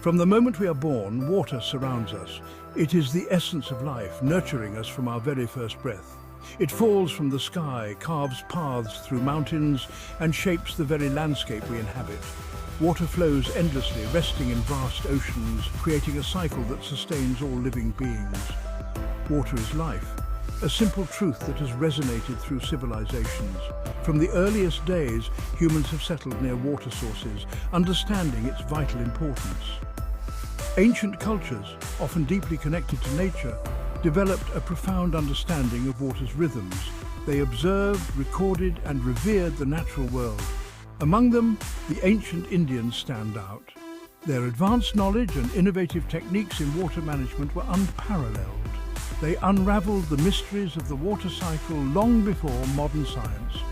From the moment we are born, water surrounds us. It is the essence of life, nurturing us from our very first breath. It falls from the sky, carves paths through mountains, and shapes the very landscape we inhabit. Water flows endlessly, resting in vast oceans, creating a cycle that sustains all living beings. Water is life, a simple truth that has resonated through civilizations. From the earliest days, humans have settled near water sources, understanding its vital importance. Ancient cultures, often deeply connected to nature, developed a profound understanding of water's rhythms. They observed, recorded, and revered the natural world. Among them, the ancient Indians stand out. Their advanced knowledge and innovative techniques in water management were unparalleled. They unraveled the mysteries of the water cycle long before modern science.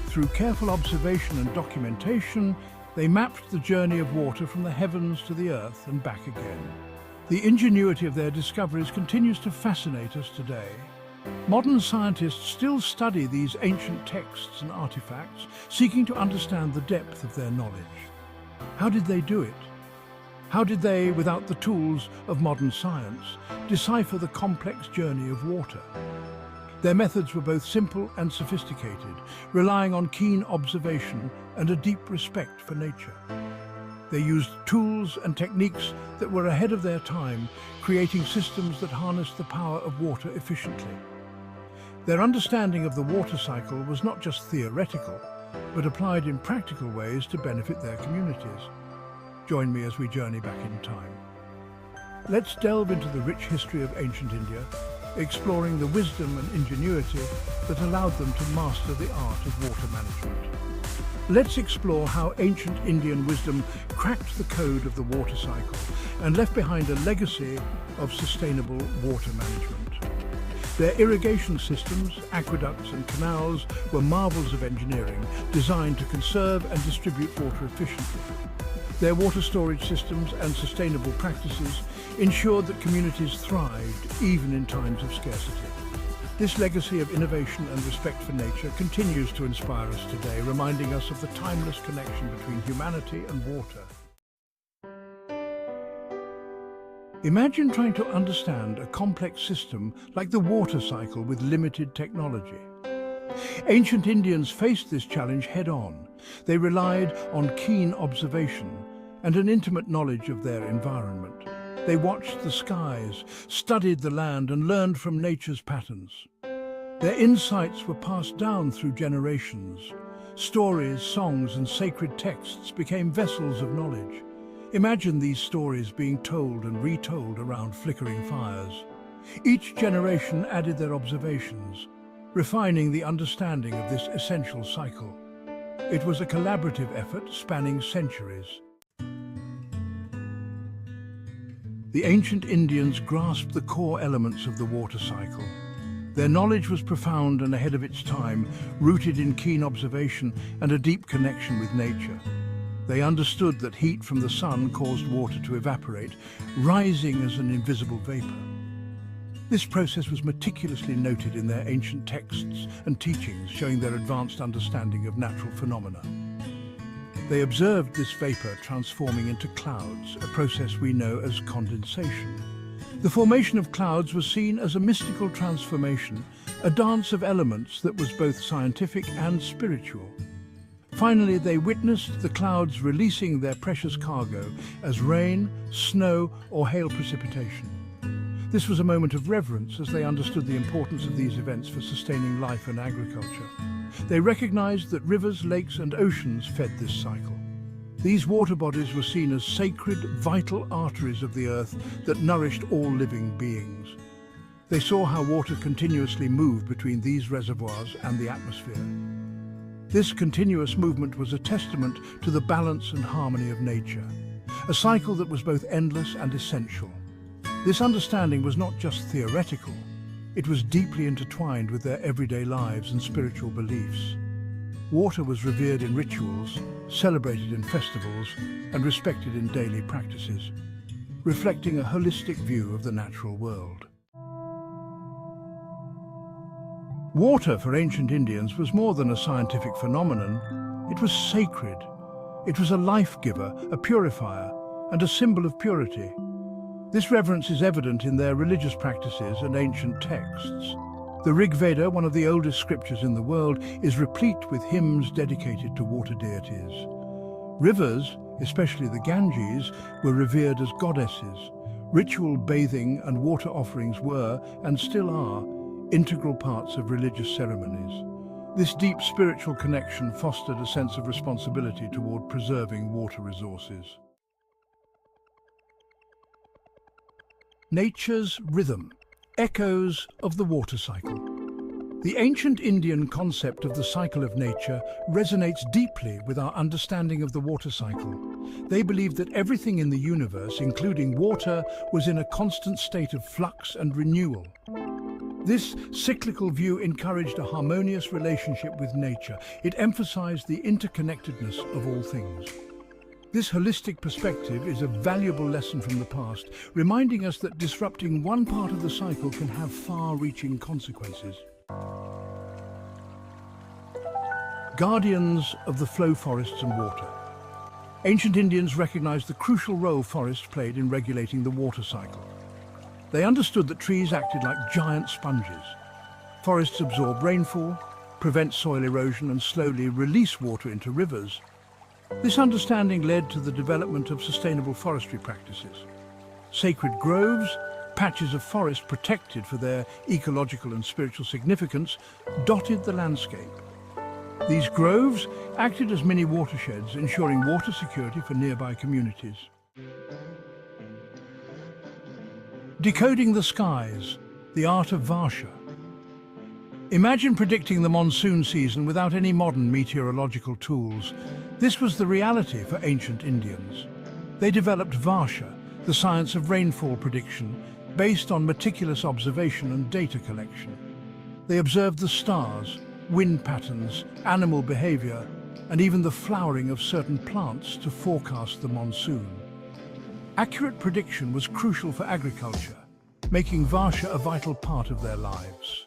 Through careful observation and documentation, they mapped the journey of water from the heavens to the earth and back again. The ingenuity of their discoveries continues to fascinate us today. Modern scientists still study these ancient texts and artifacts, seeking to understand the depth of their knowledge. How did they do it? How did they, without the tools of modern science, decipher the complex journey of water? Their methods were both simple and sophisticated, relying on keen observation and a deep respect for nature. They used tools and techniques that were ahead of their time, creating systems that harnessed the power of water efficiently. Their understanding of the water cycle was not just theoretical, but applied in practical ways to benefit their communities. Join me as we journey back in time. Let's delve into the rich history of ancient India, exploring the wisdom and ingenuity that allowed them to master the art of water management. Let's explore how ancient Indian wisdom cracked the code of the water cycle and left behind a legacy of sustainable water management. Their irrigation systems, aqueducts and canals were marvels of engineering designed to conserve and distribute water efficiently. Their water storage systems and sustainable practices ensured that communities thrived even in times of scarcity. This legacy of innovation and respect for nature continues to inspire us today, reminding us of the timeless connection between humanity and water. Imagine trying to understand a complex system like the water cycle with limited technology. Ancient Indians faced this challenge head-on. They relied on keen observation and an intimate knowledge of their environment. They watched the skies, studied the land, and learned from nature's patterns. Their insights were passed down through generations. Stories, songs, and sacred texts became vessels of knowledge. Imagine these stories being told and retold around flickering fires. Each generation added their observations, refining the understanding of this essential cycle. It was a collaborative effort spanning centuries. The ancient Indians grasped the core elements of the water cycle. Their knowledge was profound and ahead of its time, rooted in keen observation and a deep connection with nature. They understood that heat from the sun caused water to evaporate, rising as an invisible vapor. This process was meticulously noted in their ancient texts and teachings, showing their advanced understanding of natural phenomena. They observed this vapor transforming into clouds, a process we know as condensation. The formation of clouds was seen as a mystical transformation, a dance of elements that was both scientific and spiritual. Finally, they witnessed the clouds releasing their precious cargo as rain, snow, or hail precipitation. This was a moment of reverence as they understood the importance of these events for sustaining life and agriculture. They recognized that rivers, lakes, and oceans fed this cycle. These water bodies were seen as sacred, vital arteries of the earth that nourished all living beings. They saw how water continuously moved between these reservoirs and the atmosphere. This continuous movement was a testament to the balance and harmony of nature, a cycle that was both endless and essential. This understanding was not just theoretical, it was deeply intertwined with their everyday lives and spiritual beliefs. Water was revered in rituals, celebrated in festivals, and respected in daily practices, reflecting a holistic view of the natural world. Water for ancient Indians was more than a scientific phenomenon. It was sacred. It was a life giver, a purifier, and a symbol of purity. This reverence is evident in their religious practices and ancient texts. The Rig Veda, one of the oldest scriptures in the world, is replete with hymns dedicated to water deities. Rivers, especially the Ganges, were revered as goddesses. Ritual bathing and water offerings were, and still are, integral parts of religious ceremonies. This deep spiritual connection fostered a sense of responsibility toward preserving water resources. Nature's rhythm, echoes of the water cycle. The ancient Indian concept of the cycle of nature resonates deeply with our understanding of the water cycle. They believed that everything in the universe, including water, was in a constant state of flux and renewal. This cyclical view encouraged a harmonious relationship with nature. It emphasized the interconnectedness of all things. This holistic perspective is a valuable lesson from the past, reminding us that disrupting one part of the cycle can have far-reaching consequences. Guardians of the flow forests and water. Ancient Indians recognized the crucial role forests played in regulating the water cycle. They understood that trees acted like giant sponges. Forests absorb rainfall, prevent soil erosion, and slowly release water into rivers. This understanding led to the development of sustainable forestry practices. Sacred groves, patches of forest protected for their ecological and spiritual significance, dotted the landscape. These groves acted as mini watersheds, ensuring water security for nearby communities. Decoding the skies, the art of Varsha. Imagine predicting the monsoon season without any modern meteorological tools. This was the reality for ancient Indians. They developed Varsha, the science of rainfall prediction, based on meticulous observation and data collection. They observed the stars, wind patterns, animal behavior, and even the flowering of certain plants to forecast the monsoon. Accurate prediction was crucial for agriculture, making Varsha a vital part of their lives.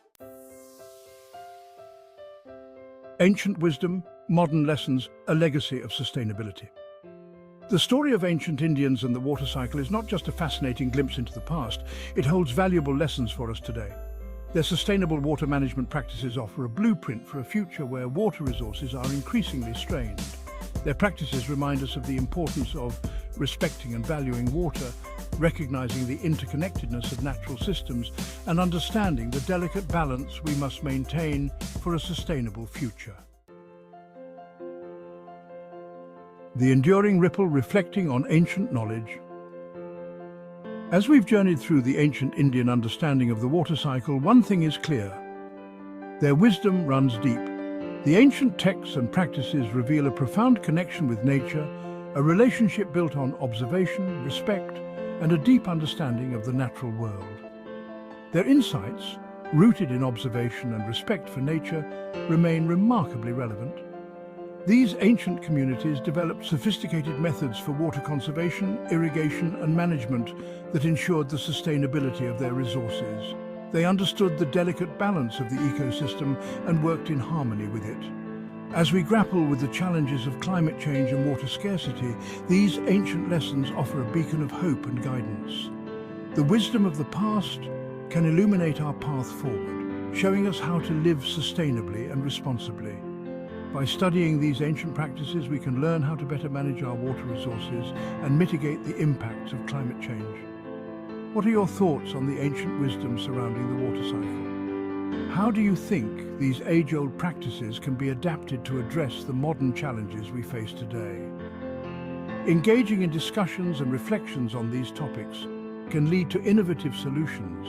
Ancient wisdom, modern lessons, a legacy of sustainability. The story of ancient Indians and the water cycle is not just a fascinating glimpse into the past, it holds valuable lessons for us today. Their sustainable water management practices offer a blueprint for a future where water resources are increasingly strained. Their practices remind us of the importance of respecting and valuing water, recognizing the interconnectedness of natural systems, and understanding the delicate balance we must maintain for a sustainable future. The enduring ripple reflecting on ancient knowledge. As we've journeyed through the ancient Indian understanding of the water cycle, one thing is clear. Their wisdom runs deep. The ancient texts and practices reveal a profound connection with nature, a relationship built on observation, respect, and a deep understanding of the natural world. Their insights, rooted in observation and respect for nature, remain remarkably relevant. These ancient communities developed sophisticated methods for water conservation, irrigation, and management that ensured the sustainability of their resources. They understood the delicate balance of the ecosystem and worked in harmony with it. As we grapple with the challenges of climate change and water scarcity, these ancient lessons offer a beacon of hope and guidance. The wisdom of the past can illuminate our path forward, showing us how to live sustainably and responsibly. By studying these ancient practices, we can learn how to better manage our water resources and mitigate the impacts of climate change. What are your thoughts on the ancient wisdom surrounding the water cycle? How do you think these age-old practices can be adapted to address the modern challenges we face today? Engaging in discussions and reflections on these topics can lead to innovative solutions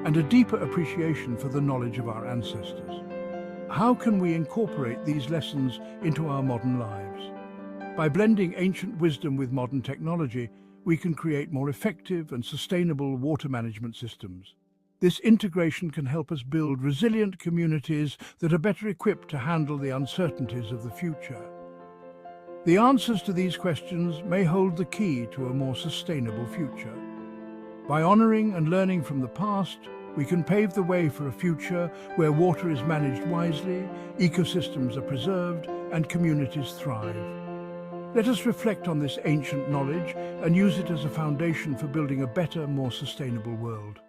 and a deeper appreciation for the knowledge of our ancestors. How can we incorporate these lessons into our modern lives? By blending ancient wisdom with modern technology, we can create more effective and sustainable water management systems. This integration can help us build resilient communities that are better equipped to handle the uncertainties of the future. The answers to these questions may hold the key to a more sustainable future. By honoring and learning from the past, we can pave the way for a future where water is managed wisely, ecosystems are preserved, and communities thrive. Let us reflect on this ancient knowledge and use it as a foundation for building a better, more sustainable world.